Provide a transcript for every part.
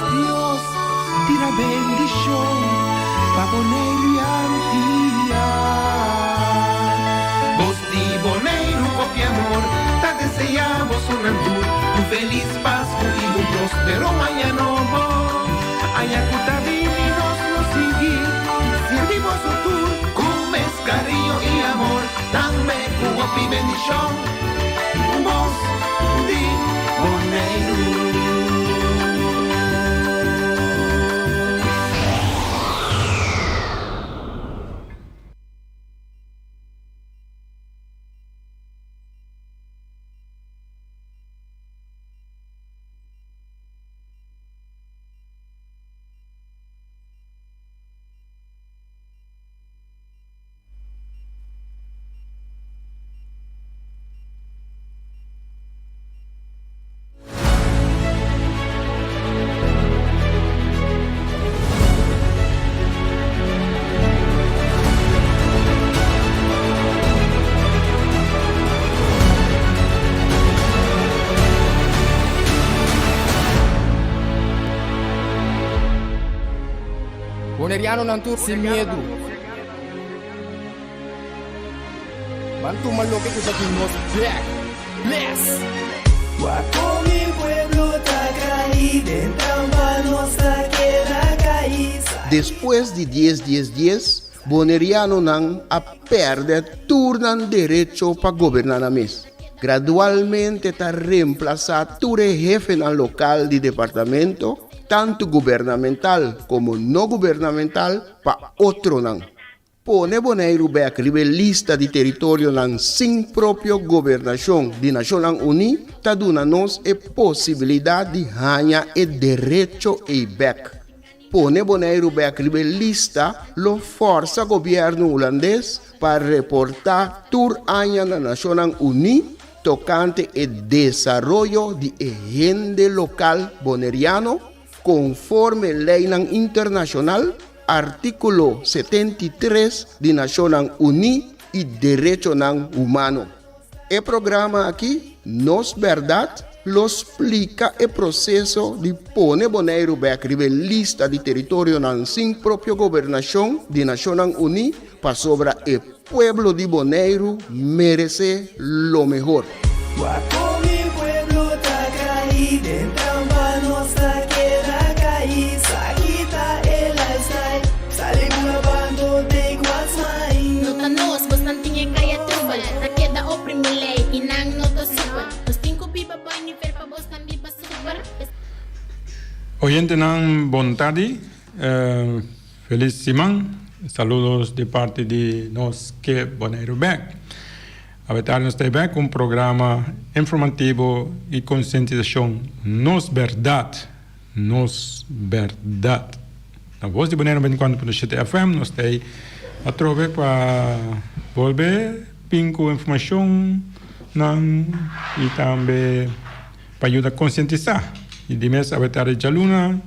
Dios tira bendición pa' Bonaire y Antilla. Vos di Bonaire copia amor, te deseamos un antur, un feliz Pascua y un próspero mañana. Ayacuta divinos nos seguir, servimos su tour, comes cariño y amor, dame cuba y bendición. Vos di Bonaire. Boneriano nantur sin miedo. Bantu maloque que nos back. Bless. Guapo mi pueblo está caído, en trampa nuestra queda caída. Después de 10, Boneriano nan a perder turnan derecho para gobernar a mes. Gradualmente está reemplazado ture jefe en el local de departamento, tanto gubernamental como no gubernamental, para otro nan. Pone Bonaire a escribir lista de territorio nan sin propio gobernación de Naciones Unidas, ta dando-nos a posibilidad de ganhar el derecho e back. Pone Bonaire a escribir lista lo forza gobierno holandés para reportar tur año na Naciones Unidas tocante el desarrollo de agente local boneriano conforme ley internacional, artículo 73 de Naciones Unidas y Derecho Humano. El programa aquí, Nos Verdad, lo explica el proceso de poner Bonaire a escribir lista de territorio sin propia gobernación de Naciones Unidas para sobre el pueblo de Bonaire merece lo mejor. Guapo mi pueblo está caído, en trampa nuestra queda caída. Quita el lifestyle, salimos lavando de Guasmay. Nota nos, bastante kaya tubal, ta queda oprimile, inang noto super. Los cinco viva boy ni per pa bos nan viva super. Oyente nan bon tarde, feliz Simán, saludos de parte de nos que Bonaire Back. Aventarnos de Back, un programa informativo y concientización. Nos verdad. La voz de Bonaire 24.7 FM nos está a través para volver pinco información y también para ayudar a concientizar. Y de mes aventar de Jaluna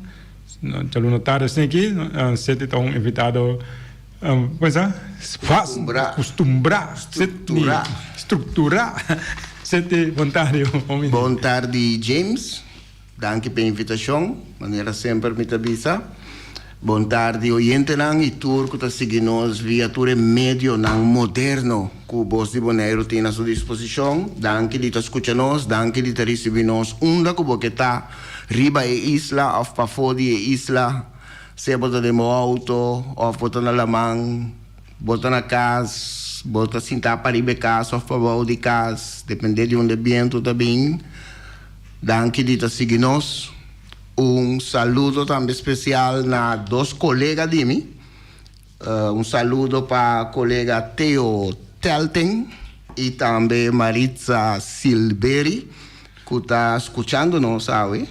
tarde aquí, se te un invitado. Pues, estructurar. Sete, bom tarde. Bom tarde, James. Danke pela invitação. Maneira sempre me avisa. Bom tarde, oyente e turco está seguindo via ture medio moderno que o Voz de Bonaire tem à sua disposição. Danke de escutar-nos, danke de receber-nos. Onda que está riba e isla, ou para fora de isla. Se bota de auto, ou bota na lamang, bota na casa, bota sentar para ir casa, ou para baixo de casa, depende de onde viento também. Danke de seguir-nos. Saludo também especial na dois colegas de mim. Saludo para o colega Theo Telten e também Maritza Silberi, que está escutando-nos, sabe?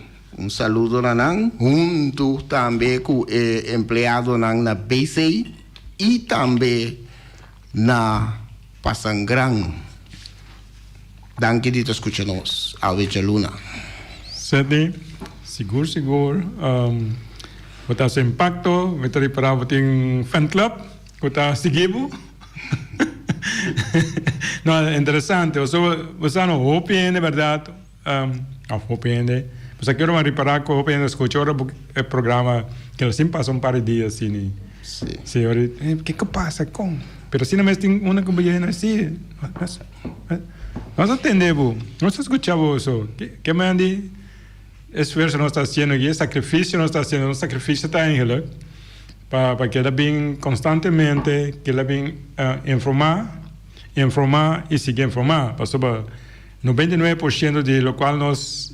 Saludo nan, junto também com o empregado na BC e também na Pasangran. Danke de escutar-nos, Alveja Luna. Sete, seguro. Kita sa impacto, kita para ating fan club, kita sigibo. No, interessante. So, no, hopiende, verdad? Hopiende. Pues aqui eu vou reparar que eu apenas escuto o programa que ele sempre passa par de dias assim. Sim. O que passa com? Pero se não mais tem uma companhia assim, nós entendemos, nós escutamos isso. Que mande esforço nós está fazendo aqui, sacrifício nós está fazendo, sacrifício está em para que ela bem constantemente, que ela bem informar e seguir informar. Para sobre 99% de lo qual nós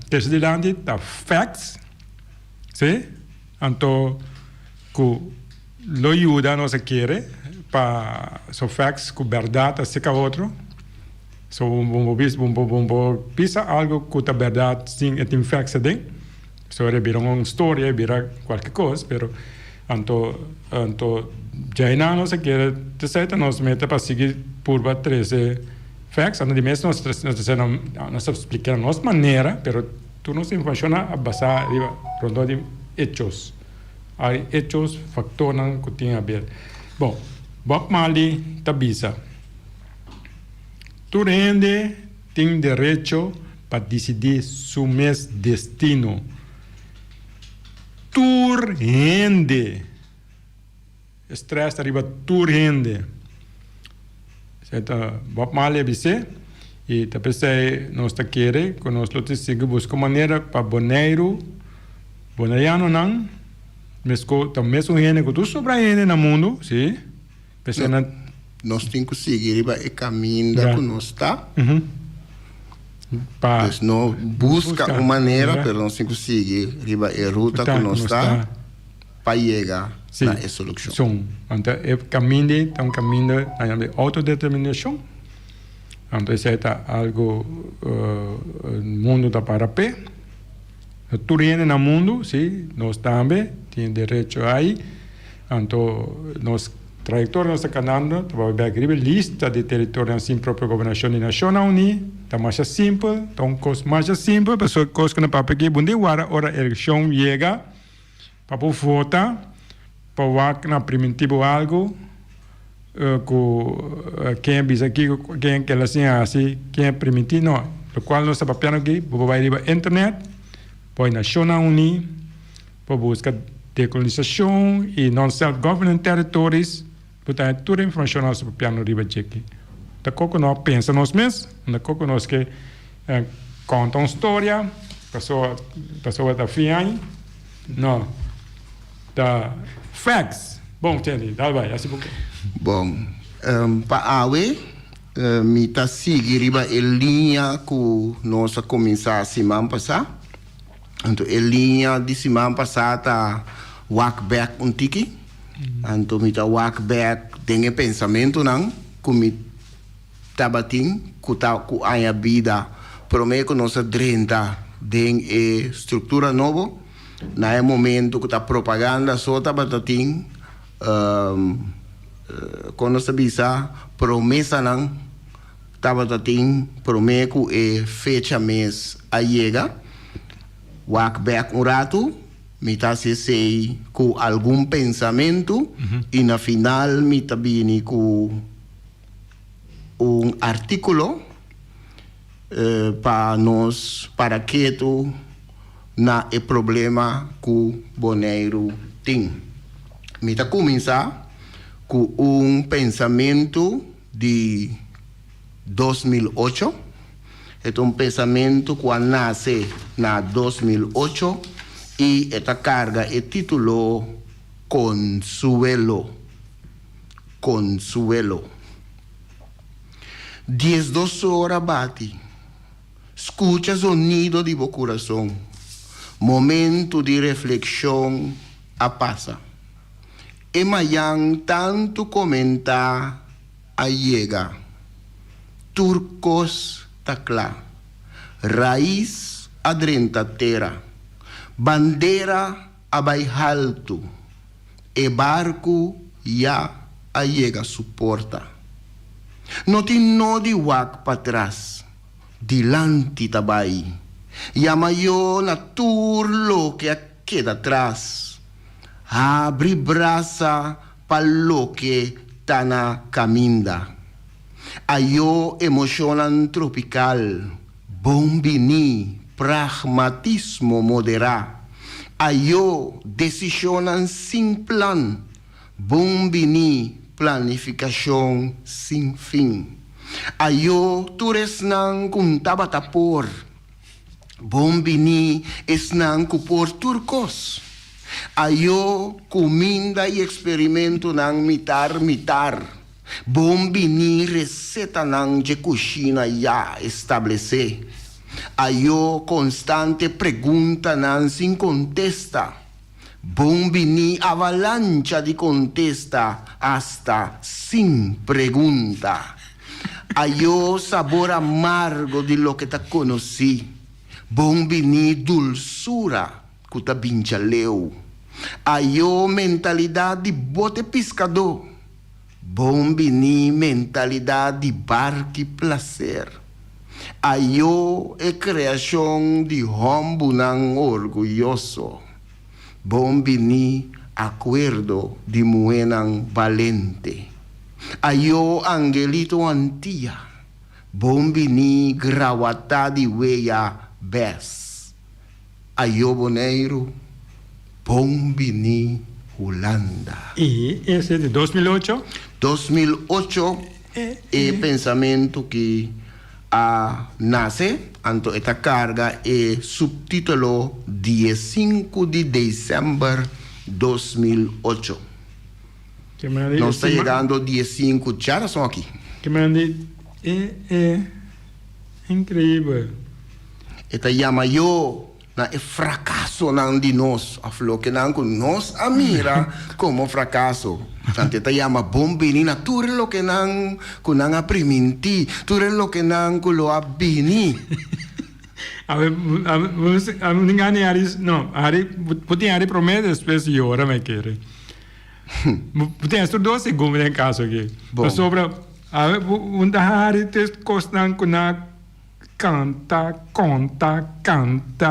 decidimos está facts, sim? Então, que lo ajuda nós a querer para so facts com verdade assim que outro. So pisa algo que a verdade sim é facts dentro. So vira uma história, vira qualquer coisa, pero anto já nós a querer de certo nós mete para seguir por 13 facts, anto de mês nós explicar a nossa maneira, pero tu nos funciona a basar rondo de hechos. Há hechos, factores que tem a ver. Bom, Bob Marley tabisa. Tu rende tem direito para decidir seu destino. Tu rende. Estresse arriba, tu rende. Certo? Bob Marley disse, e talvez nós está querendo, que nós buscar maneira para boneiano não, mas também são gente que tu sobra gente no mundo, sim? Nós temos que seguir o caminho que nós está. Mas não busca uma maneira, mas nós temos que seguir a ruta que nós está para chegar na solução. Então, o caminho é um caminho de autodeterminação. Então, isso é algo o mundo está para pé. Tu viene no mundo, sim, nós também temos direito aí. Então, nós trajectória nossa cananda, vai ver a lista de territórios assim própria governação de Nações Unidas, tá mais simples, então coisa mais simples, pessoa coisa que na papel que bunde hora eleição chega, para votar, para na primitivo algo, quem diz aqui, quem que ela assim, quem é primitivo, não, o qual nós papel aqui, vai ir para internet, para Nações Unidas, para buscar decolonização e non-self-government territories. Portanto, toda a informação nossa para o piano riba aqui. Da coco nós pensa nós mesmos, da coco nós que conta uma história, pessoa da fianha, não, da facts. Bom, entendi, dá vai, assim porque. Bom, para awe, me tá seguir riba a linha que nós começar a semana passada. Então, a linha de semana passada tá walk back um tiki. Então, me walk back tem pensamento não, que me tabating, que a vida, promete que nossa drenta tem estrutura nova, na momento que a propaganda só tabating, quando nós visa promessa não, tabating, promete que fecha mês a chega, walk back um rato, me tá se sei com algum pensamento e na final me tá vindo com artículo para nós para que tu na é problema que o boneiro tem. Me tá começar com pensamento de 2008. É pensamento que nasce na 2008 e esta carga é título Consuelo. 10-12 horas bate. Escucha o sonido de meu coração. Momento de reflexão a passa. E amanhã tanto comentar a chega. Turcos tacla. Raiz adrenta terra. Bandeira abai alto. E barco já a chega suporta. Não tem no de wak para trás. Dilante tabai. E a maior na turlo que queda atrás. Abre braça para lo que tá na caminda. Ayo emocionan tropical. Bombini pragmatismo moderado. Ayo decisionan sin plan, bombini planificação sin fin. Ayo tures nang kuntabatapor, bombini es nang kupor turcos. Ayo comida e experimento nang mitar. Bombini receta nang de cozinha ya estabelecer. Ayo constante pergunta nan sin contesta. Bombini avalancha de contesta hasta sin pregunta. Ayo sabor amargo de lo que te conocí. Bombini dulzura que te binchaleu. Ayo mentalidade de bote pescador. Bombini mentalidade de barque placer. Ayo é criação de homem nang orgulhoso. Bombini acuerdo de muenang valente. Ayo angelito antia. Bombini gravata de weia bes. Ayo boneiro. Bombini Holanda. ¿Y ese de 2008? 2008 é pensamento que nace, anto esta carga é subtítulo 15 de dezembro 2008. Nós está chegando 15 já são aqui. Que mande é incrível. Esta chama eu na fracasso nan de nós, a flor que nan nós admira como fracasso. Tanto esta chama bombini, tudo lo que nan kunang apriminti, tudo lo que nan kulo abini. Ninguém não, pode ari prometer depois de hora me quer. Pode estar 2 segundos em caso aqui. Sobre hari te costan kuna canta,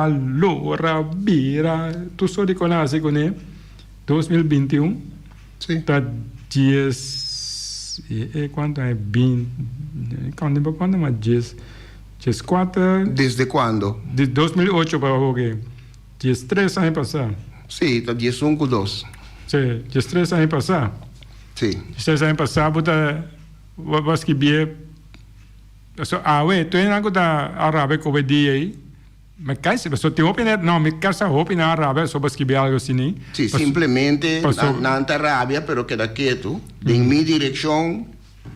lora, bira, tu só de conhecer com ele 2021. Sim. Tá 10 quanto é 20 quando mais 10 4 Desde quando? De 2008 para hoje. 13 anos passados. Sim, está 15 2. Sim, 13 anos passados. Sim. 13 anos passados, você que bia so tu ainda não tá árabe com o dia aí. Mas cai se você tem opinião, não, me quer saber opinião árabe sobre que bia algo assim. Sim, simplesmente não está rábia, pero queda quieto. En mi direção,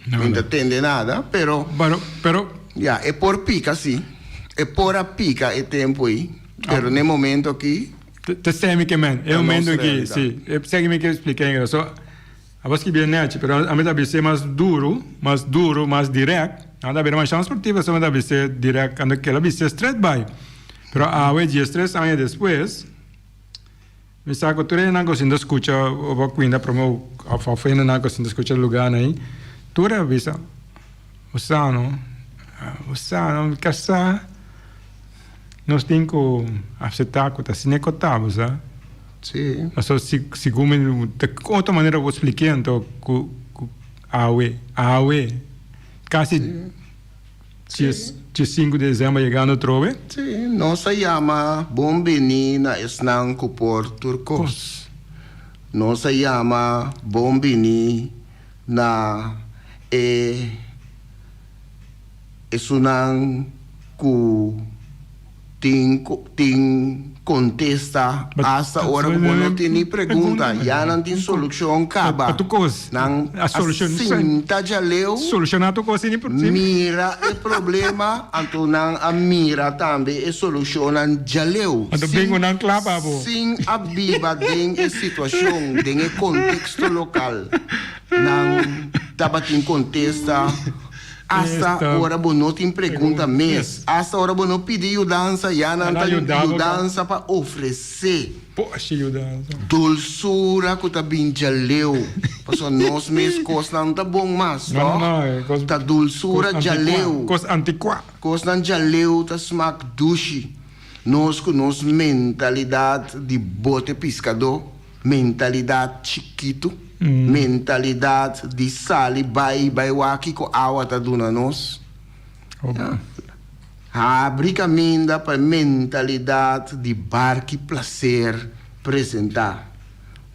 não entende nada, pero ya, é por pica, sim. É por a pica é tempo aí. Pero no momento aqui. Te sei que man, é o momento aqui, sim. Eu sei que me quer explicar isso. A você que bia net, pero a mim deve ser mais duro, mais direto. Não deve mais chance esportiva, só deve ser direto, quando ela deve ser straight by. Pero a hoje 13 anos depois, me saco tu não conseguindo escutar o que ainda promo a fofena não conseguindo escutar lugar aí. Tu revisa usando casa nós temos que aceitar que assim é cotado, sabe? Sim. Então se como de outra maneira eu expliquei então que awe quase 5 de dezembro chegando trove. Sim, nós se chama bombini na esnanco por turcos. Nós se chama bombini na esunan ku ting contesta hasta hora que não tem nem pergunta, já não tem solução, acaba. A solução sinta já leu. Solucionar tu coisa mira o problema, então não a mira também é solucionar já leu. Sim, a biba tem a situação, tem o contexto local. Não tava em contesta. Hasta hora não tem pergunta mesmo. Hasta hora não pediu dança, já não tem dança para oferecer. Poxa, dança. Dulçura que tá bem já leu. Porque nós mesmos coisa não tá bom mais, não? Tá dulçura já leu. Coisa antiqua. Coisa não já leu, tá smack dushi. Nós com nossa mentalidade de bote pescador, mentalidade chiquito. Mentalidade de sali vai waki com água tá dando nós. Abrir caminho para a mentalidade de barque prazer apresentar.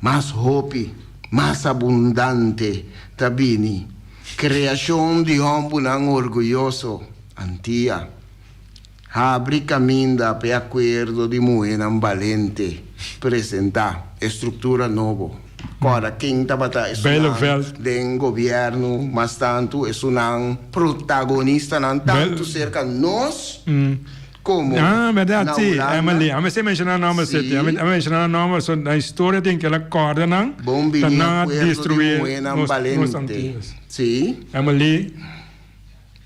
Mais hope, mais abundante, tabini. Criação de homem não orgulhoso, antia. Abrir caminho para acordo de moeda valente, apresentar estrutura nova. Agora, quem estava dentro governo, mas tanto, é um protagonista, não tanto cerca de nós, como verdade, sim. Holanda. A você mencionar o nome, a mencionar o nome, a história tem que ela acorda, não? Bom, para não destruir os valente. Sim.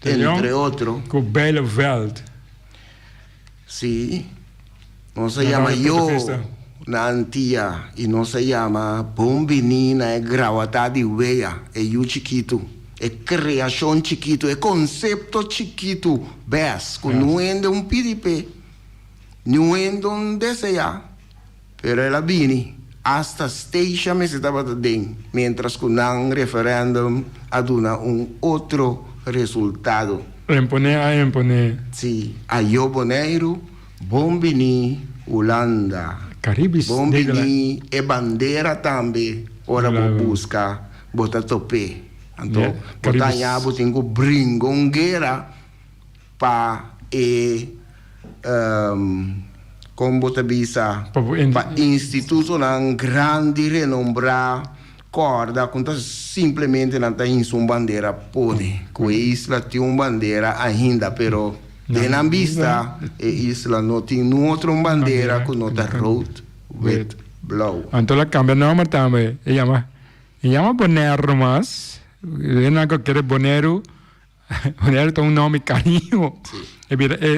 Entre outros. Com Bela Veld. Sim. Não se chama eu. Na antia, e não se chama bombinina, é gravata de veia, é eu chiquito, é criação chiquito, é conceito chiquito, ves, que não é PDP, não é deseja, pero ela vini, hasta station me se estava dentro, mientras que não referendum aduna outro resultado. Impone. Sim, a eu boneiro, bombini, Holanda. Caribes, Bombini e bandeira também. Ora vou buscar, botar tope. Então, botar nhabo tem que bringongueira para como botar bisa para institucional grande renombrar corda quando simplesmente não tem uma bandeira pode. Com isla tem uma bandeira ainda, pero na vista, a isla não tem outra bandeira com nota road with blue. Então ela cambia o nome também. Ela chama Bonaire, mas ela não quer Bonaire. Bonaire tem nome carinho.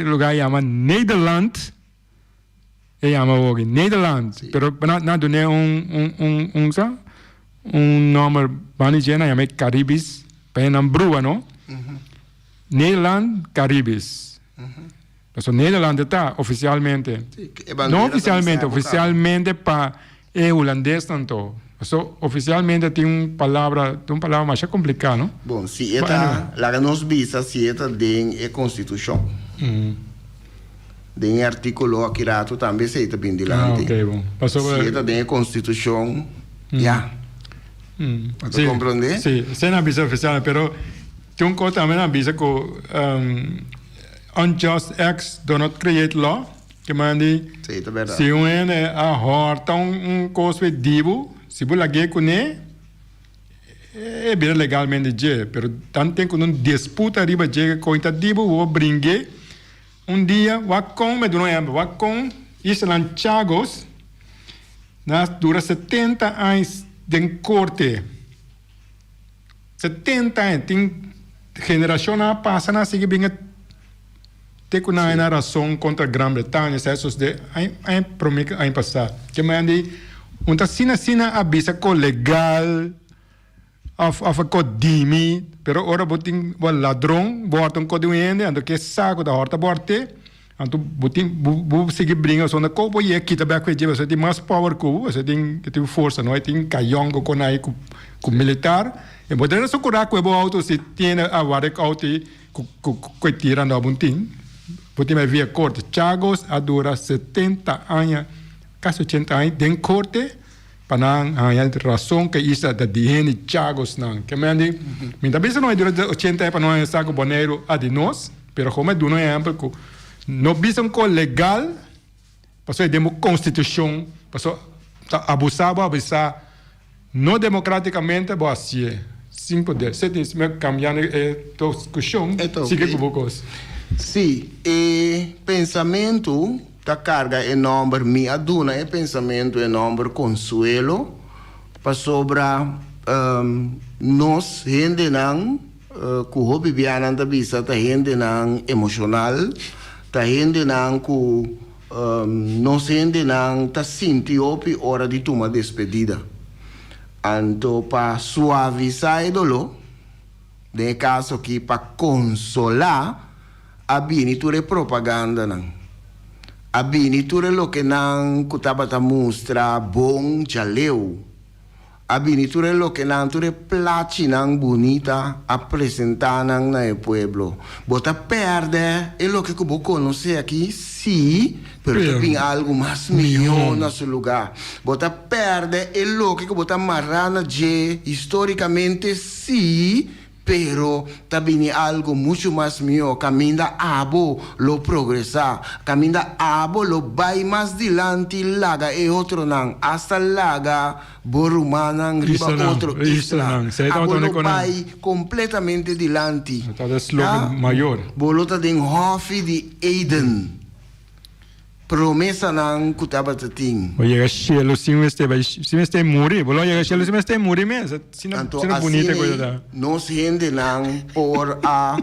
O lugar chama Nederland. Ela chama hoje Nederland. Pero não tem nome banijena chama Caribes. Para brua, não? Nederland, Caribes. Então, Nederlândia está oficialmente. Não oficialmente, oficialmente para o holandês tanto. Então, oficialmente tem uma palavra mais complicada, não? Bom, se está, lá nos visa, se está dentro da Constituição. Dentro do artículo aqui também se está bem dilante. Ok, bom. Se está dentro da Constituição, já. Você compreende? Sim, sem a visa oficial, mas tem coisa também na visa que unjust acts do not create law, que mandi se um é a horta coisa divo, se você lage com ele, é bem legalmente je, pero tanto tem que não disputa riba je com ita divo o brinque dia wakon me dono yamba wakon Island Chagos dura 70 anos de corte, 70 anos tem geração a passa na sigue bem tem uma razão contra a Grã-Bretanha, esses de aí promete aí passar. Que mandi sina avisa co legal of co dimi, pero ora botin o ladrão borton co doende, ando que saco da horta borte, ando botin bu seguir brinca sonda co boie kita back with você tem mais power co, você tem força, não é tem caião co nai com militar, e poder socorrer com o auto se tem a varek auto co tirando a buntin. Porque me via corte, Chagos dura 70 anos, quase 80 anos, dentro corte, para não ter razão que isso é da DNA Chagos não. Que me andi, minha vez não é dura 80 anos para não estar com boneiro a de nós, pero como é duro exemplo que não visam com legal, passou demo constituição, passou abusava não democraticamente, boa assim, sem poder. Se tem me cambiando discussão, sigue com vocês. Sim, e pensamento da carga enorme, minha duna é pensamento enorme, consuelo, para sobre nós, gente não, que o Bibiana da vista, está gente não emocional, está gente não, que nós gente não, está sentindo hora de tomar despedida. Então, para suavizar o dolor, no caso aqui, para consolar, a binitura propaganda não. A binitura lo que não cutaba ta mostra bom já leu. Abiniture lo que nanture placi nang bonita a presentar nang na el pueblo. Bota perde e lo que vos conoce aquí, sí, pero también algo más mío en su lugar. Bota perde e lo que bota marrana je históricamente, sí, pero también algo mucho más mío. Camina abo lo progresa, camina abo lo vai más dilante laga e otro nang hasta laga borumanang riba otro isla. Abo lo vai completamente dilante. Dat is slogan mayor. Bolota den hofi di Eden. Promesa nang kutabatating. O llega cielo si me esté muri, bolo llega cielo si me esté muri mes. Sino bonita coisa da. Nos gente nang por a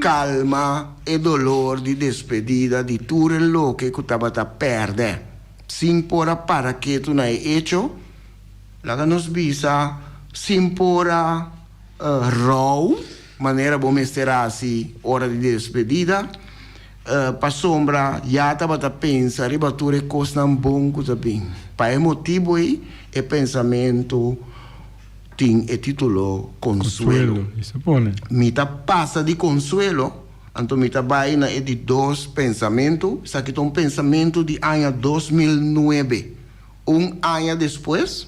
calma e dolor di despedida di tutto lo che kutabata perde. Sin pora para que tu na hecho, la nos visa sin pora raw, manera bom esterasi ora di despedida. Pa sombra ya estaba a pensar ribature costan bom cosa bem pa motivo e pensamento tin e titolo consuelo isso pone mita passa di consuelo anto mita vai na e di dos pensamento sa que um pensamento de ano 2009 ano depois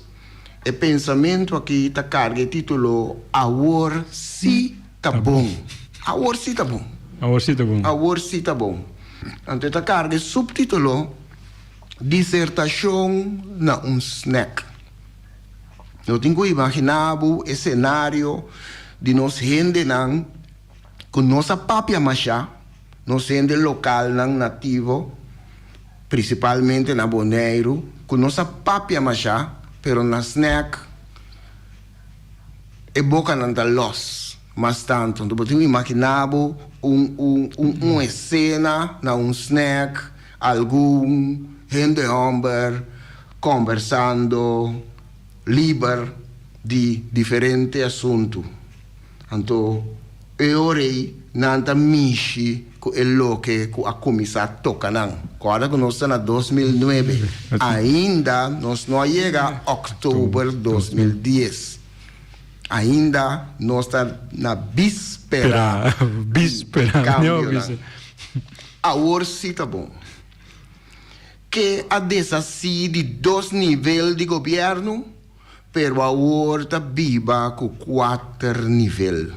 e pensamento aqui tá carga título Awor si tá bom Awor si tá bom Awor si tá bom. Então, esta carga subtítulo Dissertação na snack. Eu tenho que imaginar o cenário de nós gente com nossa própria machá, nós gente local nativo, principalmente na Bonaire, com nossa própria machá, pero na snack e boca não tá los. Mas tanto, então eu imaginava uma cena na snack, algum gente homem conversando livre de diferente assunto. Então, eu orei nanta mishi com o que a comissão toca não. Agora que nós estamos em 2009, ainda nós não chega a outubro de 2010. Ainda nós estamos na víspera. Agora sim está bom. Que a desafio de 2 níveis de governo, pero agora está viva com 4 níveis.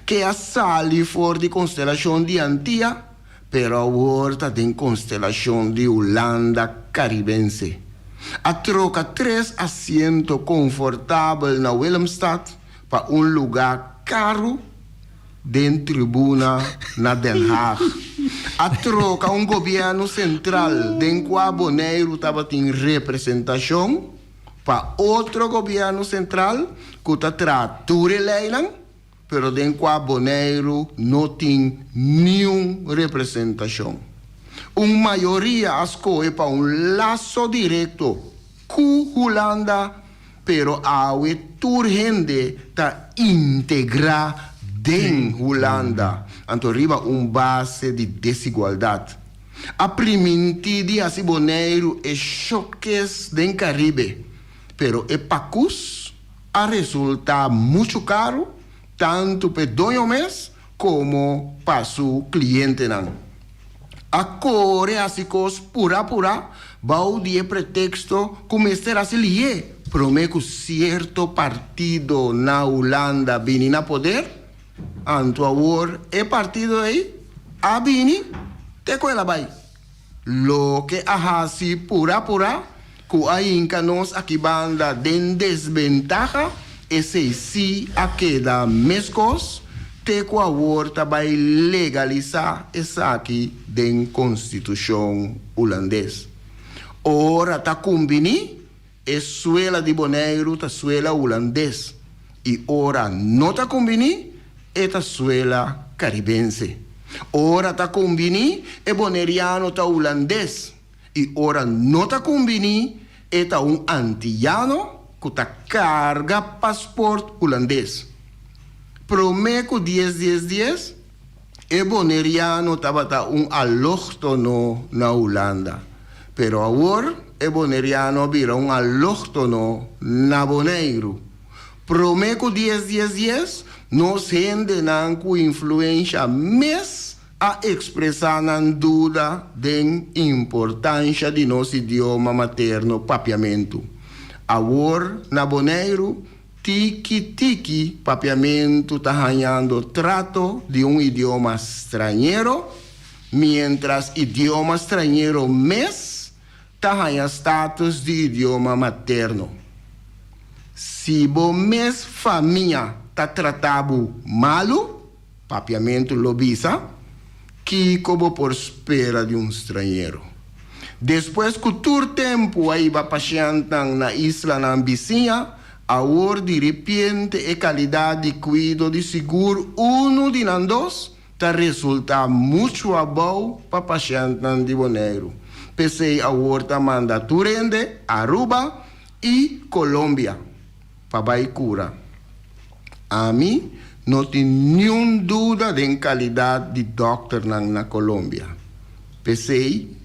Que a sali for de constelação de Antia, pero agora está em constelação de Holanda Caribense. A troca 3 assentos confortáveis na Willemstad para lugar caro dentro tribuna na Den Haag. A troca governo central dentro a Bonaire estava em representação para outro governo central que está tratando leilang, pero dentro a Bonaire não tem nenhuma representação. Maioria escolhe para laço direto com Holanda, pero a gente está integrada dentro Holanda. Então, arriba base de desigualdade. A primeira assim Bonaire é choques do Caribe, pero é pacus a resulta muito caro, tanto para o mês como para o cliente. A Coreia se cos pura vai de pretexto começar a se liar promete certo partido na Holanda vini na poder anto agora é partido aí a vini te coela vai lo que a hasi pura que a inca nos aqui banda den desventaja esse si a queda mescos te com a horta vai legalizar essa aqui den constituição holandês. Ora tá combini é suela de Bonaire tá suela holandês e ora não tá combini é tá suela caribense. Ora tá combini é boneriano tá holandês e ora não tá combini é tá antillano que tá carga passaporte holandês. Promeco 10 e boneriano estava alóctono na Holanda. Pero ahora el boneriano vira un alóctono na Bonaire. Promeco 10 nos gente nan cu influência mes a expressar nan dúvida de importância de nosso idioma materno papiamento. Agora na Bonaire tiki papiamento está ganhando trato de idioma estrangeiro, mientras idioma estrangeiro mes está ganhando status de idioma materno. Se o mes família está tratado malo, papiamento lobisa, que como por espera de estrangeiro. Depois que todo tempo aí va paciente na isla na vizinha, agora de repente a qualidade de cuidado de seguro de nós dois está resulta muito bom para paciente de Bonaire. Pensei agora está manda Turende, Aruba e Colômbia para vai cura. A mim não tem nenhuma dúvida de qualidade de doctor na Colômbia. Pensei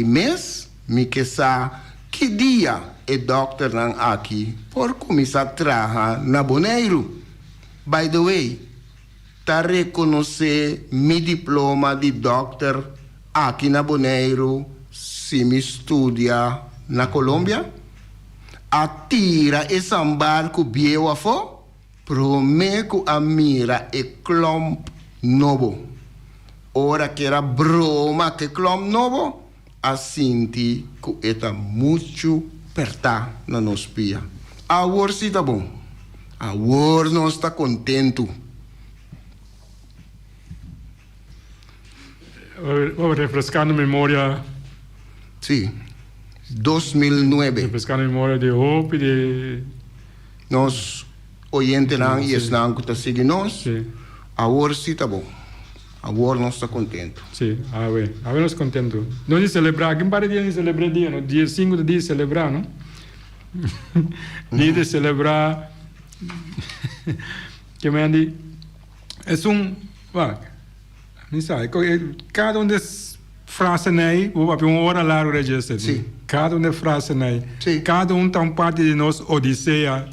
mês, me que dia é doctor aqui por começar a trabalhar na Bonaire. By the way, tá reconhecer meu diploma de doctor aqui na Bonaire se me estudia na Colômbia? Atira esse barco bieu a fo, prometo a mira e clomp novo. Ora que era broma que clomp novo, assinti que está muito perto na nos pia. Agora sim tá bom. Agora nós está contento. Vou refrescar a memória. Sim. 2009. Refrescar a memória de Hope, de... Nós, oyente não, e esse não que está seguindo nós, agora sim tá bom. Agora nós está contento. Sim, agora nós contento. Nós de celebrar, quem para dia de celebrar dia, no dia 5 de dia de celebrar, não? Dia de celebrar, que me andi, é não sabe, cada das frases aí, vou para uma hora larga de Jesus. Sim. Cada das frases aí, Sim. cada tem parte de nós odisseia.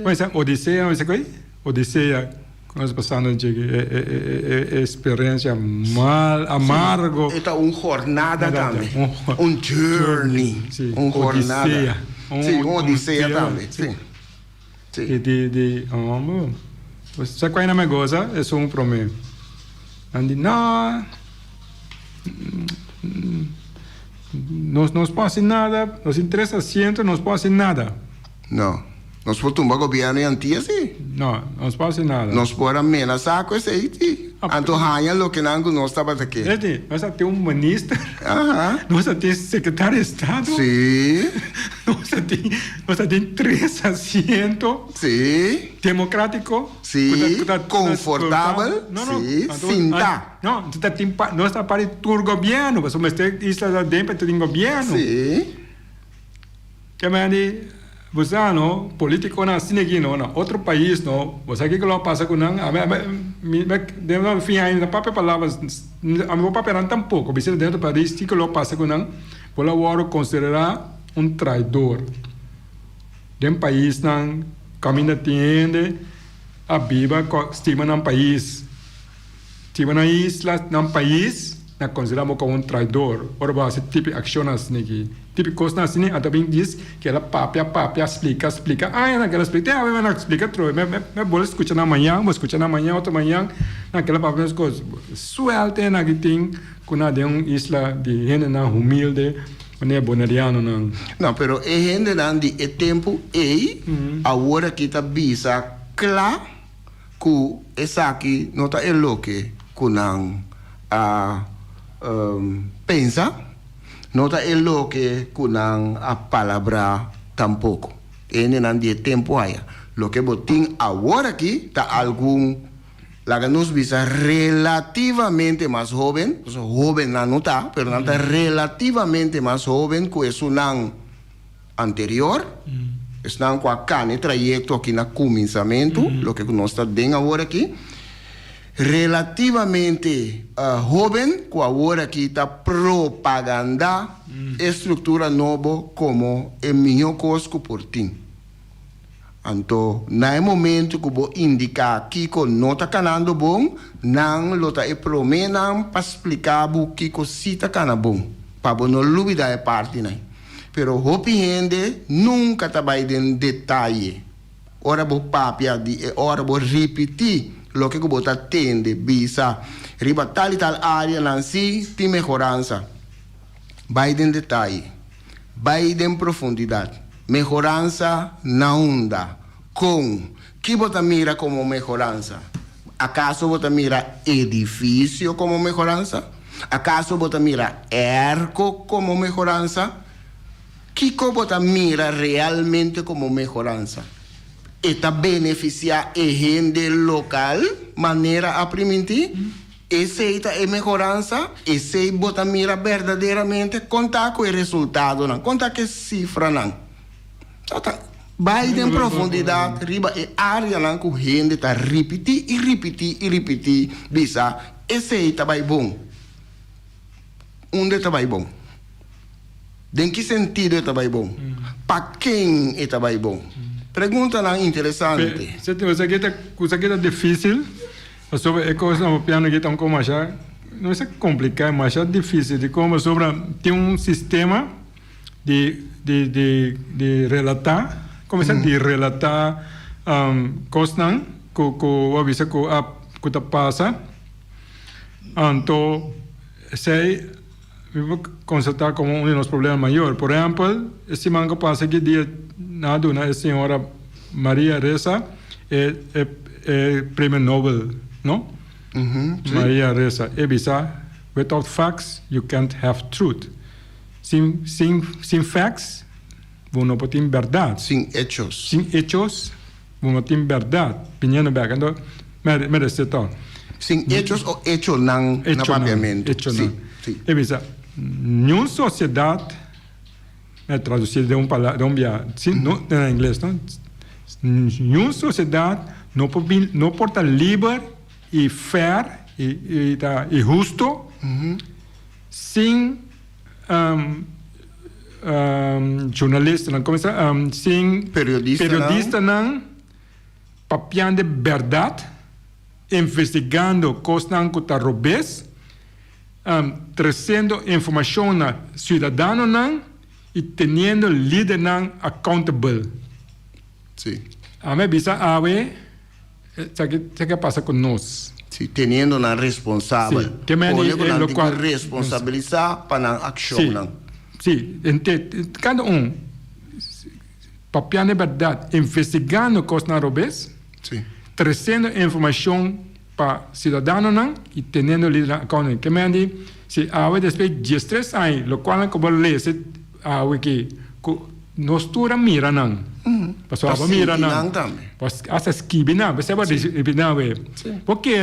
Mas odisseia, mas é odisseia. Nós passando de experiência mal, amargo. É jornada também. Journey. Sim. Jornada. Sim, odisseia também. Sim. Você conhece a minha coisa? É problema. Andi, não passa nada, nos interessa sempre, não passa nada. Não. Nós podemos governo antigo assim. Não passa nada. Nós podemos amenazar com isso aí. Então, o que nós estamos aqui. Nós temos ministro. Nós temos secretário de Estado. Sim. Nós temos 3 assentos. Sim. Democrático. Sim. Confortável. Sim. Sinta. Não, nós estamos para o governo. Mas isla dentro do governo. Sim. Que me você não político na aqui não na outro país não você que lo passa com não de fim ainda papel palavras a meu papel não tampouco você dentro do país que lo passa com não por agora considerar traidor de país não caminha tiende a viva estima no país estima na isla no país na consideramos como traidor ora base tipo ação assim aqui tipo coisa assim até bem diz que ela papia explica naquela explica não explica troy me vou escutar amanhã outra manhã naquela papia as coisas suelte na que tem quando de isla de gente na humilde não é bonariano não pero é gente não de tempo agora que tá bisa claro que essa aqui não tá eloque com pensa, no está el lo que kunan a palabra tampoco. En el tiempo haya. Lo que botín ahora aquí está algún, la que nos visa relativamente más joven, pues joven no está, pero no está relativamente más joven que es un anterior. Están con acá en el trayecto aquí en el comenzamiento, lo que nos está bien ahora aquí. relativamente joven, que ahora quita propaganda, estructura novo como el mío cosco por ti. Anto, na momento que vou indicar que não está canando bom, não lo tá e promenam para explicar o que cita cana bom, para não lubida é parte né. Pero hopi gente nunca tá vai em detalhe. Ora vou papia de, ora vou repetir lo que vou tá tende, bisa, riba tal e tal área lanci tem mejorança. Vai em detalhe, vai em profundidade. Mejorança na onda. Com que você mira como mejorança? ¿Acaso você mira edifício como mejorança? ¿Acaso você mira erco como mejorança? Que você mira realmente como mejorança? Está beneficiar a gente local, maneira a permitir? Essa é mejorança? Essa você mira verdadeiramente? Contar com o resultado, não? Contar com a cifra, não? Vai em profundidade, riba e área lá que a gente está repetir, bisa, esse aí está bom. Onde está bom? Em que sentido está bom? Para quem está bom? Pergunta lá interessante. Coisa que é difícil, sobre a coisa no piano que estão como achar, não é complicado, mas é difícil de como sobre tem sistema de relatar, começar de relatar coisas que avisa que tá passa, então sei vou constatar como dos problemas maiores. Por exemplo, esse manco passa que dia nada a senhora Maria Ressa é prêmio Nobel, não? Maria Ressa, avisa, without facts you can't have truth. Sin facts, não pode ter verdade. Sin hechos. Sin hechos, não tem verdade. Pinhando bem, então, merece tal. Sin hechos ou hecho não na papiamento. Hecho não. É bisa, nenhuma sociedade, é traduzido de palavra, de via, não em inglês, não? Nenhuma sociedade não pode estar livre e fair e justo sem jornalista não começa sem periodista não papiando verdade investigando coisas que está roubes trazendo informação na cidadão não e tendo líder não accountable. Sim. A mim bisa ave sabe que passa com nós. Sim, tendo na responsável. Sim. Que me ele responsabilizar para a ação não. Sim, cada papiando verdade, investigando coisas na robes, trazendo informação para cidadão não e tendo líder accountable. Que me diz, se ave depois de 3 anos, o qual que vou ler se ave que nós toda mira não. Pasó a mira não. Pues hasta esquive não, você vai dizer não é. Porque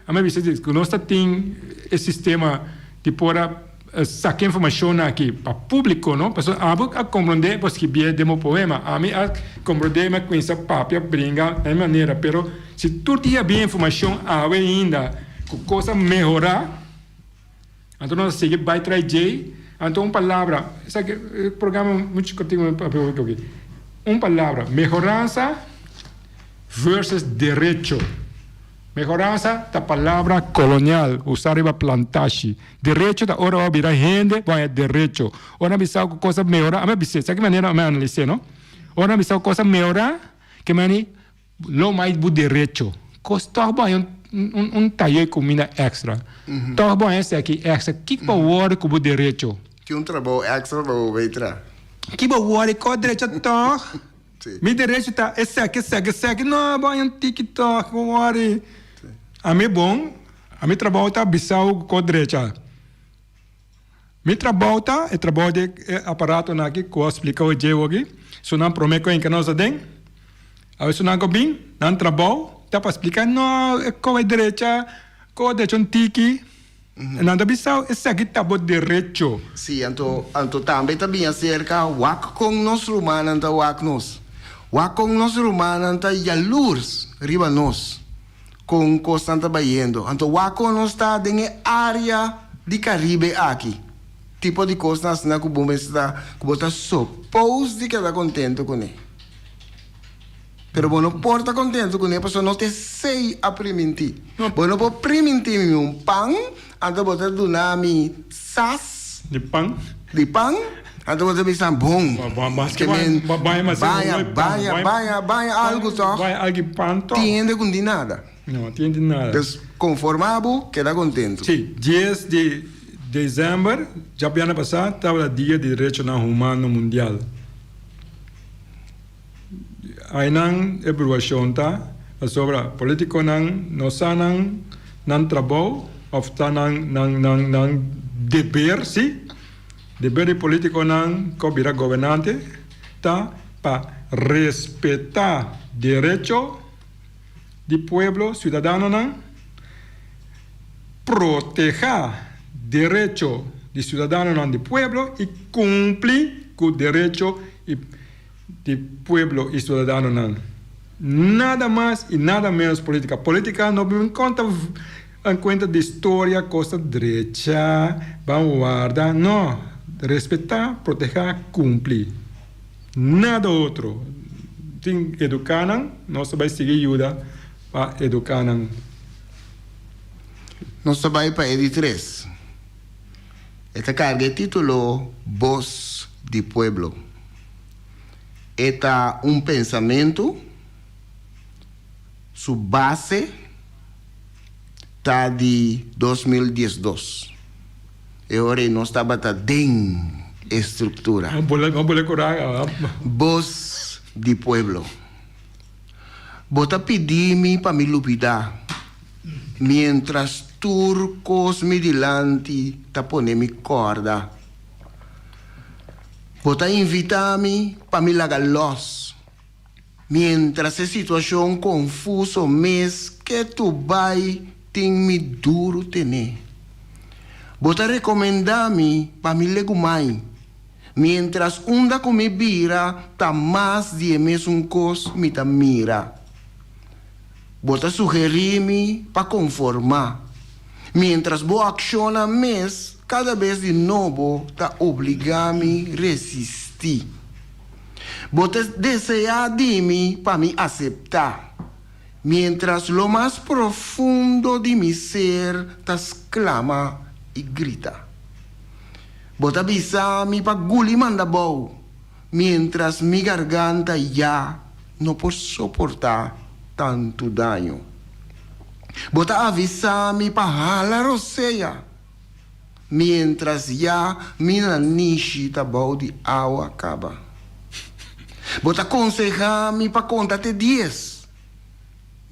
a mim diz que nós tem esse sistema de pora sacar informação aqui para público, não? Pasó a compreender pues que bem demo poema, a mim a compreender mas com essa papia brinca de maneira, pero se tu tinha bem informação ainda com coisa melhorar, então nós seguir vai trazer. Então, uma palavra, esse programa muito curtinho aqui. Uma palavra, mejorança versus direito. Mejorança da palavra colonial, usar a plantagem. Direito da hora vai virar gente, vai direito. Ora bisa coisa melhorar, mas bisa, sabe que maneira me analisar, não? Ora bisa coisa melhorar, que mani lo mais bu direito. Costa vai taller comida extra. Então, bom esse aqui extra, que para o hora com o direito. Que trabalho extra para o veitra. Que para o hora com o direito tá. Mi direito tá esse aqui não vai TikTok o hora. A mim bom, a mim trabalho tá bisau com o direito. Mi trabalho tá, é trabalho de aparato na aqui, que eu explico o jeito aqui. Se não prometo que não se tem, aí se não bem, não trabalho, tá para explicar não com a direita, um tiki. Nada bisau, esse aqui tá bom direito. Sim, então também também acerca wak com nós romanos wak nós com nós romanos jaloers riba nós. com costa trabalhando. Então, Waco não está em área de Caribe aqui. Tipo de costa assim que o está supposto de que está contente com ele. Pero bom, não pode estar contente com ele, porque não te sei a permitir. Bom, não pode permitir um pão, então você donar-me sas De pão. de pão, então você me diz, bom, Mas que vai algo só, Vai algo pão. tiende com de nada. Não entende nada. Então, conformado, queda contente. Sim, 10 de dezembro, já ano passado, estava o Dia de Direitos Humanos Mundial. Aí não evaluação tá sobre a política não trabalho, ou tá não dever sim, dever de político não cobrir governante tá para respeitar direito do pueblo cidadano não proteger direito do cidadano não do pueblo e cumprir com o direito de pueblo y ciudadano não. Nada mais e nada menos política. Política não me conta em conta de história, costa direita, vanguarda. Não. Respeitar, proteger, cumprir. Nada outro. Tem educar, nós vai seguir ajuda para educar. Nós vai para Edi 3. Esta carga é título Voz de Pueblo. Está pensamento, su base está de 2012. E agora não estava dentro estrutura. Vamos curar. Voz de Pueblo. Bota pedir-me para me lupidar. Mientras turcos me dilante, tá pondo-me corda. Bota invitar-me para me largar los. Mientras a situação confusa mês que tu vai tem me duro tener. Bota recomendar-me para me legumai. Mientras unda com me vira, tá mais de mês cos me tá mira. Bota sugerir-me para conformar. Mientras boa acciona mês, cada vez de novo tá obrigar-me resistir. Bota desejar de mim para me aceitar. Mientras lo mais profundo de mi ser tá exclama e grita. Bota avisar-me para guli manda bom. Mientras mi garganta já não pode suportar tanto dano. Bota avisar-me para ralar roceia. Mientras já minha niche tá bom de água acaba. Bota aconselhar-me para contar até 10.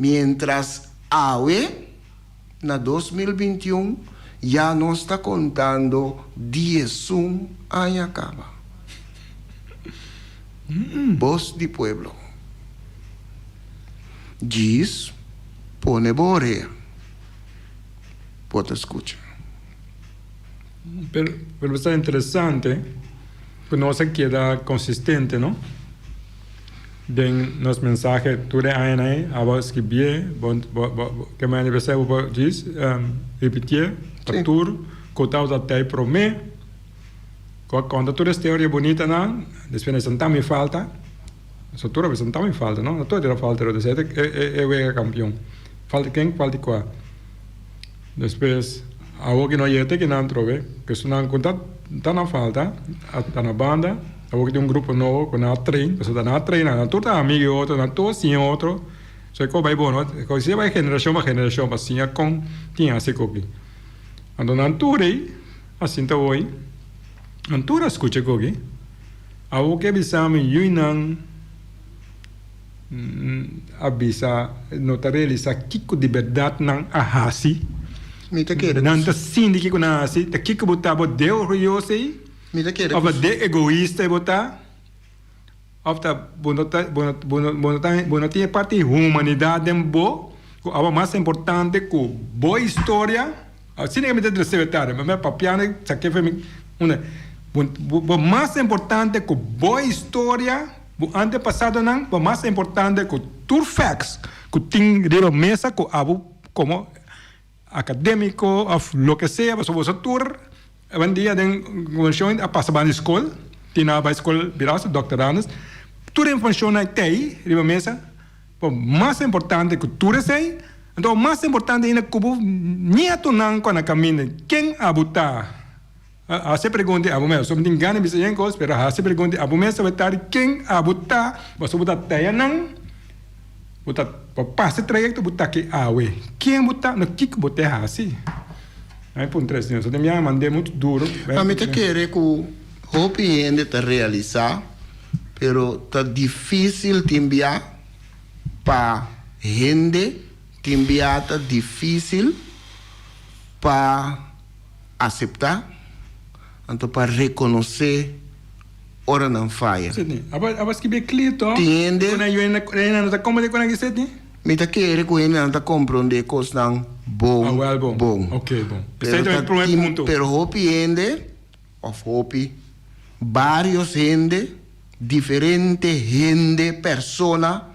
Mientras água, na 2021, já não está contando 10 aí acaba. Voz de pueblo. Diz, pone borea. Bota escucha. Pero está interessante, pues no se queda consistente, ¿no? De nos mensajes, tú de ahí, a vos escribir, que me aniversario vos diz, repetir, para tu, cotado até promé, quando tu esta teoria bonita, não, depois sentar me falta, só tu sentar me falta, não, tu era falta, eu disse, é campeão, falta quem, falta qual, depois algo que não ia ter que não trove, que se não contar, tá na falta, tá na banda. Algo que tem grupo novo, com a trein, você está na trein, na toda amigo e outro, na toda sim outro, só que vai bom, não, se vai geração, assim, com tinha assim coque. Então na altura assim tá hoje, na altura escuta coque, algo que avisa-me, eu não avisa, não tá realizar kiko de verdade não ahasi. Não tá sim de kiko não ahasi, tá kiko botava Deus ruioso aí. Of de egoísta botar, of da bonotinha parte humanidade bo, o mais importante que boa história, assim é que me dá secretário, mas papiane saque foi o mais importante que boa história, o antepassado não, o mais importante que tur facts, que tiene de la mesa que abu como académico o lo que sea, pues vos tour, un día de convención a pasar a la escuela, tiene a la escuela viras, doctorados, toda información ahí de la mesa, pues más importante que tú recibes, entonces más importante es que ni a tu nan cuando camina, ¿quién abuta? Hace pregunta a vos, somos ganas de hacer cosas, pero hace pregunta a vos, ¿quién abuta? Vos abuta tayanan, buta pase trayecto buta que awe. ¿Quién buta? No kik buta así. Aí por 3 anos, eu me mandei muito duro. A mim te querer que o hopi ainda te realizar, pero tá difícil te enviar para gente, te enviar tá difícil para aceitar, então para reconhecer ora não falha. Sim, abas que bem clito. Entende? Quando eu não tá como de quando você tem? Me te querer que ele não tá compreender coisas não bom. Bom. Ok, bom. Esse é o primeiro ponto. Pero hopi ainda, of hopi, vários gente, diferente gente, persona,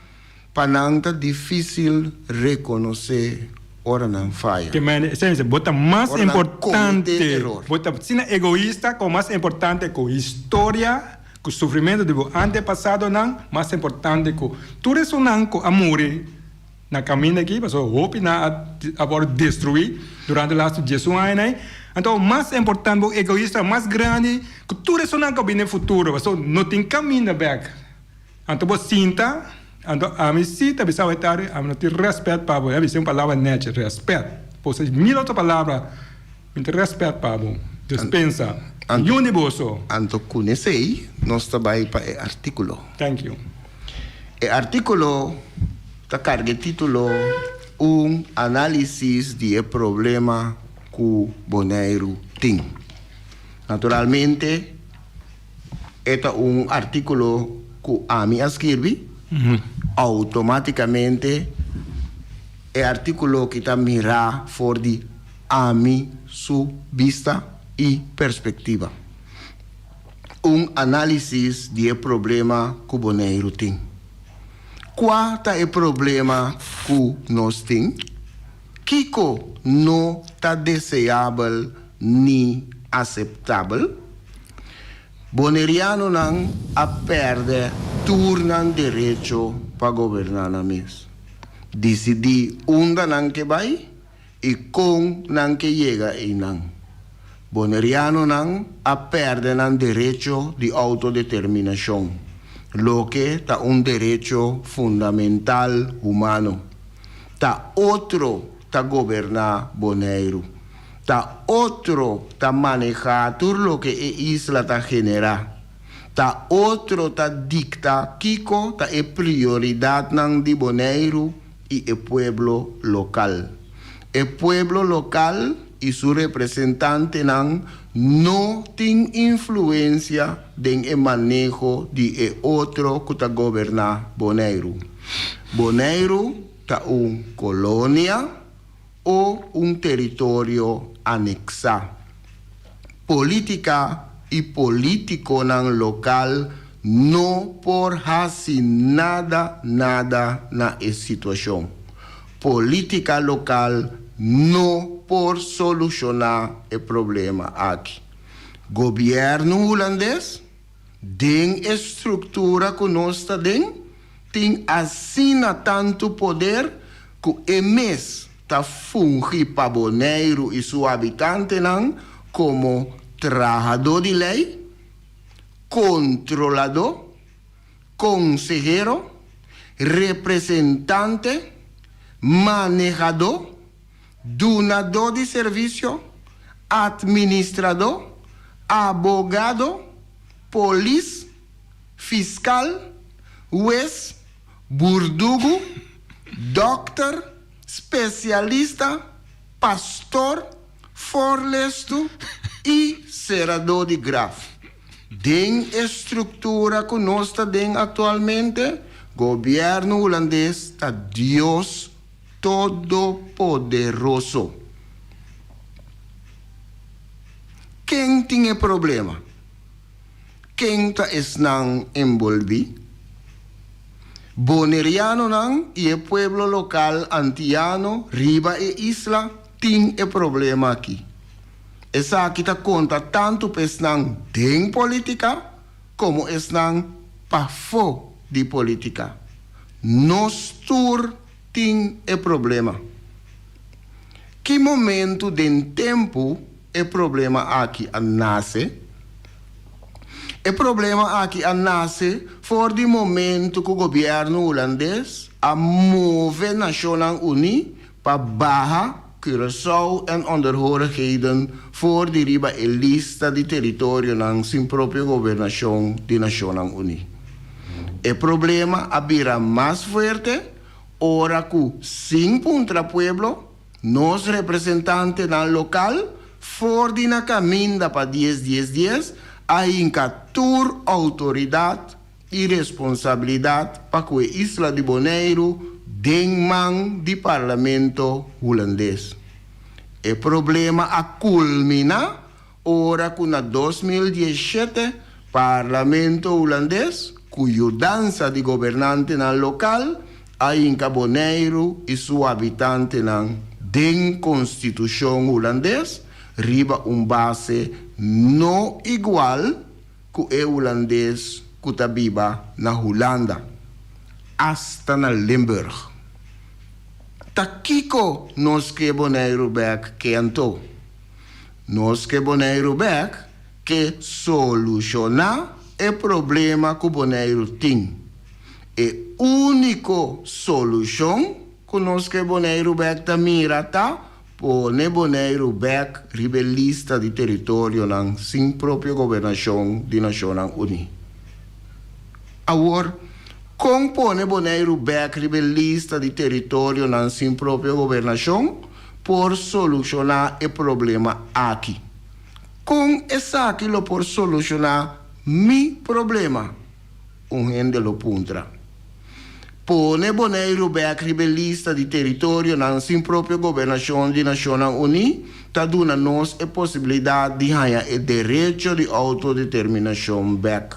para não tá difícil reconhecer ora não falha. Que man, se bota mais Ora importante, bota sin egoísta, como mais importante com história, com sofrimento do antepassado não, mais importante com tudo isso não com amor na caminho aqui, mas o hope na agora destruir durante os 10 anos, né? Então, mais importante, o egoísta mais grande, que tudo isso não cabe no futuro, mas não tem caminho back. Então, você sinta, então, a mim cita, bisa estar, a mim não tem respeito para você, a mim tem uma palavra net, respeito. Você mil outras palavras, não tem respeito para você, dispensa, universo. Então, conhecei, nós trabalhamos para o artículo. Thank you. O artículo está carregado título análise de problema que o Bonaire tem. Naturalmente, este é artículo que a mim escrevi, automaticamente é artículo que está mirar for de a mim sua vista e perspectiva. Análise de problema que o Bonaire tem. Qual é o problema que nós temos? Que não está desejável nem aceitável? Boneriano não a perde turnan direito para governar na mesa. Decidir onde não que vai e com não que chega e não. Boneriano não a perde o direito de autodeterminação. Lo que está direito fundamental humano. Está outro está governar Bonaire. Está outro está manejar tudo o que a isla está generar. Está outro está dictar Kiko está a prioridade de Bonaire e o pueblo local. O pueblo local e seu representante não tem influência no manejo de outro que está governar Bonaire. Bonaire está colônia ou território anexado. Política e político local não por fazer nada na situação. Política local não por solucionar o problema aqui. Governo holandês tem estrutura que nós tem assina tanto poder que o mês está funge para Bonaire e seu habitante como trabajador de lei, controlador, consejero, representante, manejador, donador de serviço, administrador, abogado, polícia, fiscal, juez, burdugo, doctor, especialista, pastor, forlesto e serador de grafo. Den estrutura que nós temos atualmente, governo holandês está Deus Todo-Poderoso. Quem tem problema? Quem está envolvido? Boneriano nang e pueblo local antiano, riba e isla, ting e problema aqui. Essa aqui ta conta tanto pes nang deng política, como es nang pafo di política. Nos tur ting e problema. Que momento den tempo e problema aqui a nasce? E problema aqui a nasce for di momento que o governo holandês a move National Unie para barra Curaçao en onderhorigheden voor die riba e lista di territorio ng sin propio gobernación di National Unie. El problema abira más fuerte ora que sin puntra pueblo nos representantes ng local for di na caminda pa 10-10-10 hay incatur autoridad y responsabilidad pa que Isla de Bonaire den man di parlamento holandês. El problema a culmina ora que na 2017 parlamento holandês cuyo danza di gobernante na local hay inca Bonaire y su habitante na den constitución holandês riba base no igual que el holandês que está viva na Holanda hasta na Limburg. Takiko nos que Bonaire back que anto. Nos que Bonaire back que soluciona el problema que Bonaire tem. E único solução que nos que Bonaire back ta mira ta pone Bonaire back rebelista di territorio nan sin proprio governação di National Unie. Agora, com pone Bonaire back rebelista di territorio nan sin proprio governação por solucionar o problema aqui. Com essa aqui lo por solucionar mi problema, gente lo puntra. Pone Bonaire back rebelista di territorio nan sin proprio governação di National Unie, ta duna nos a possibilidade de ganhar o direito de autodeterminação back.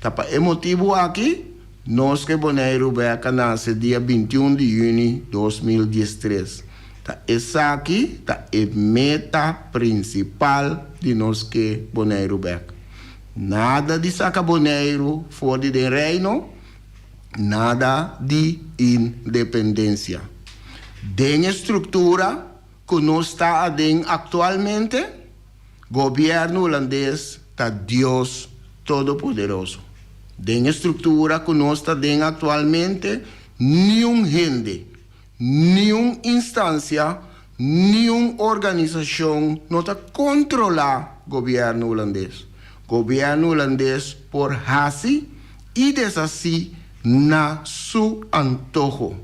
Tapa emotivo aqui, nós que Bonaire back nasce dia 21 de junho de 2013. Ta essa aqui ta é meta principal de nós que Bonaire back. Nada de saca Bonaire fora de reino, nada de independência. Den estrutura que nós está atualmente, governo holandês está Deus Todo-Poderoso. Den estrutura que nós está atualmente, nenhum gente, nenhuma instância, nenhuma organização não está controlar o governo holandês. Governo holandês por hasi e desassi na su antojo.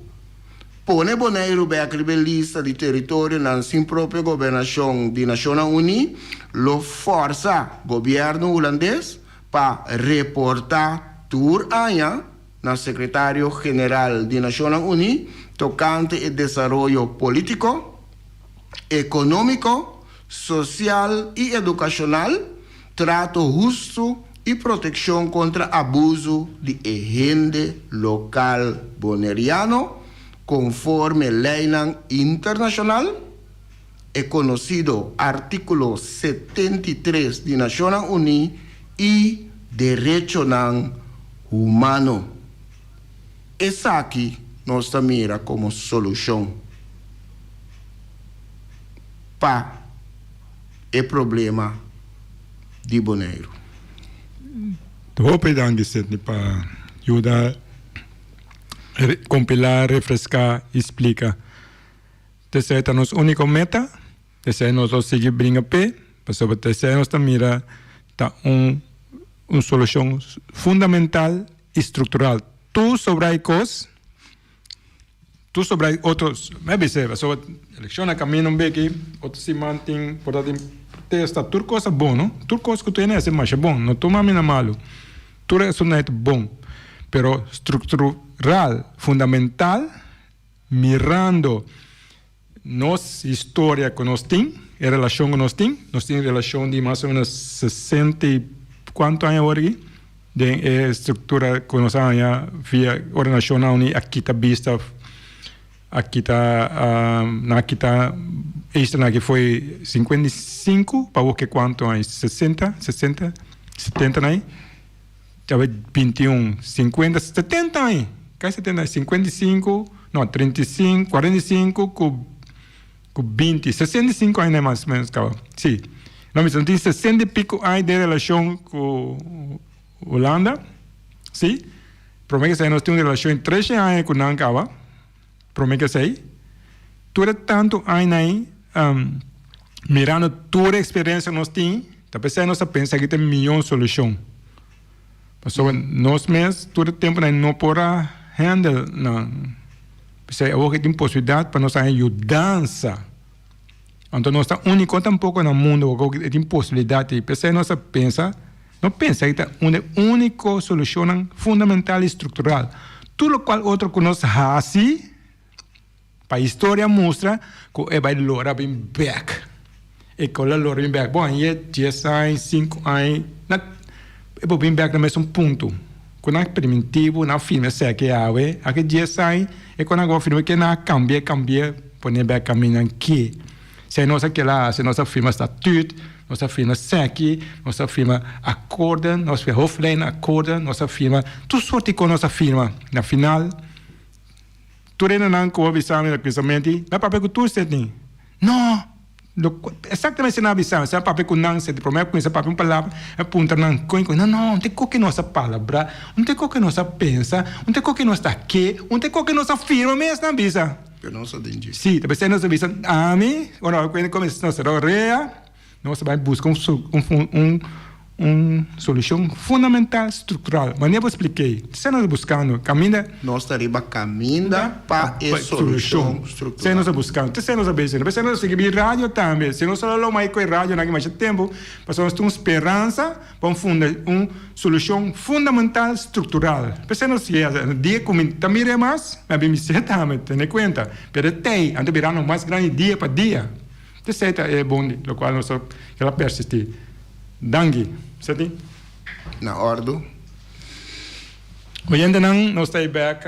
Pone Bonaire back rebelista di territorio na sin propria governação di National Unie, lo força governo holandês para reportar tur aña na secretário-geral di National Unie tocante o desenvolvimento político, econômico, social e educacional, trato justo e proteção contra abuso de gente local boneriano, conforme lei internacional, é conhecido artículo 73 de National Unie e direito humano. Essa aqui nós mira como solução para o problema de Bonaire. Hoop dan gezet para ajudar compilar, refrescar, explicar. Essa é a nossa única meta. Essa é a nossa seguir brinca pé. Para essa é a nossa mira tá uma solução fundamental e estrutural. Tu sobre a coisa, tu sobre outros. Mas você, sobre eleição a caminho bem aqui, outros se mantém, portanto, protesta. Tudo coisa bom, não? Tudo coisa que tu tens é mais bom. Não toma mina malo. Tudo isso não é bom, pero estrutural, fundamental, mirando nossa história que nós temos, a relação que nós temos relação de mais ou menos 60 e quanto anos agora aqui? de estrutura que nós temos via organizacional ni aqui está vista aqui está na aqui está extra que foi 55 para o que quanto aí 60 70 aí estava 21 50 70 aí que 70 55 não 35 45 com 20 65 aí mais ou menos cara sim não me senti 60 e pico aí de relação com Holanda sim prometo que nós temos relação em 13 anos com Nancava prometo que sei toda tanto aí mirando toda a experiência que nós temos talvez nós pensa que tem milhão de soluções passou nós mesmos todo o tempo não podemos handle não porque hoje tem possibilidade para nós ajudança então nós estamos únicos tampouco no mundo que tem possibilidade porque nós pensa não pensa que tem uma única solução fundamental e estrutural tudo o qual outro que nós fazemos para a história mostra que vai lora bem back e que lora bem back bom é 10 anos 5 anos é bem back no mesmo ponto quando é primitivo na filme se que é aqui 10 anos e quando agora filme que na cambia põe back caminho aqui se nós aquela se nós filme estatuto nós filme aqui nós filme acordo nós filme Hoflein acordo nós filme tudo sorte com nós filme na final tu não com avisar no pensamento mas papel que tu tem não exatamente se não avisar se papel que não se prometo com esse papel palavra aponta não não tem que nossa palavra não tem que nossa pensa não tem que nossa aqui não tem que nossa firma mesmo não avisa eu não sou dentro sim talvez nós avisa a mim quando começa nossa roreia nós vamos buscar solução fundamental estrutural mas nem vou explicar se nós buscando caminho nós estaremos caminhando para a solução estrutural se nós buscando se nós abecendo se nós seguir rádio também se nós só mais com rádio naquele mais tempo mas nós temos esperança para uma solução fundamental estrutural se nós dia como também é mais mas bem se também tem conta pero tem ante virando mais grande dia para dia isso é bom o qual nós ela persistir dangue certo? Na ordem. Hoje ainda não estamos back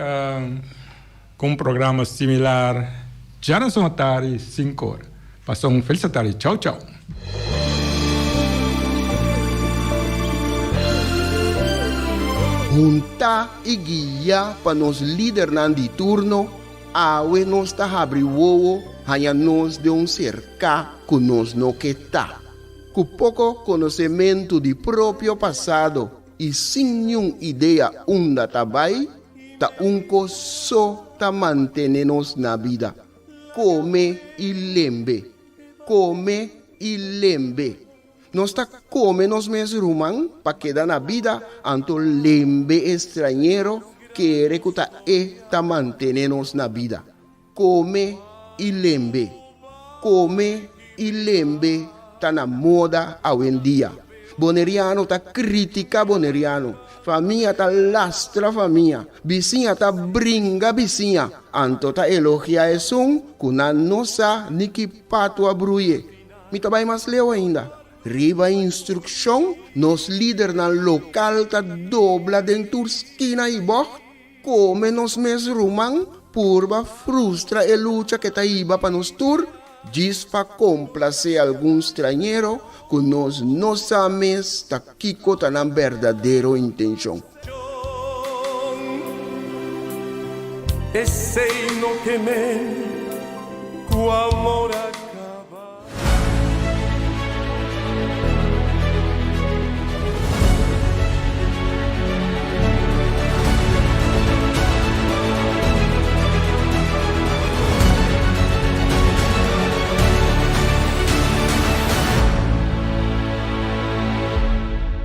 com um programa similar. Já não são a tarde, 5 horas. Passou um feliz tarde. Tchau, tchau. Junta e guia para nos líderes de turno, awe nos ta abri o hanya nos de cerca que nos no que tá. Com pouco conhecimento do próprio passado e sem nenhuma ideia onde trabalha, tá só tá mantendo-nos na vida. Come e lembre. Nós tá come nos mesmos rumang para quedar na vida, anto lembre estrangeiro que recuta tá mantendo-nos na vida. Come e lembre. Tá na moda hoje em dia. Boneriano tá critica boneriano. Família tá lastra família. Vizinha tá brinca vizinha. Anto tá elogia esum, kuna nossa niki pato abruye. Me trabalha mais leu ainda. Riba instrução, nos líder na local tá dobla dentro esquina e boh. Come nos mes rumang, purba frustra e luta que tá iba para nos tur. Diz para complacer algum estrangeiro que nós não sabemos que está na verdadeira intenção. Esse no que me, com amor